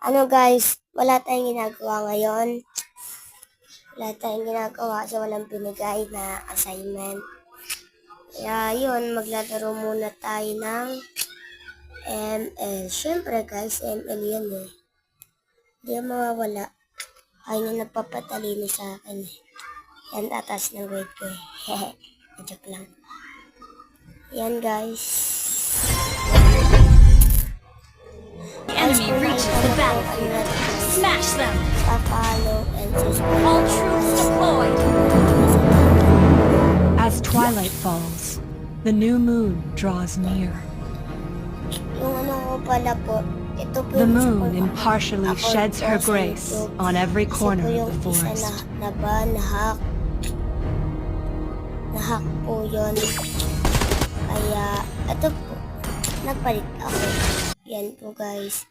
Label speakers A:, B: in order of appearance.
A: Ano guys, wala tayong ginagawa ngayon. Wala tayong ginagawa kasi walang binigay na assignment. Kaya yun, maglalaro muna tayo ng ML. Siyempre guys, ML yan eh. Hindi yan mawawala. Ayun yung nagpapatalino sa akin eh. Yan tatas ng grade ko eh. Hehe, joke lang. Yan guys.
B: The enemy reaches the battlefield. Smash them!
A: Follow and subscribe.
B: All troops deployed!
C: As twilight falls, the new moon draws near.
A: Yung ano ko pala po, ito po
C: The
A: yung isa
C: moon
A: kong
C: impartially
A: account
C: sheds
A: po
C: her
A: sa
C: grace
A: YouTube.
C: on every
A: Kasi
C: corner
A: po
C: of
A: yung
C: the
A: isa
C: forest.
A: na-hack po yun. Kaya, ito po, nagpalit ako. Yan po guys.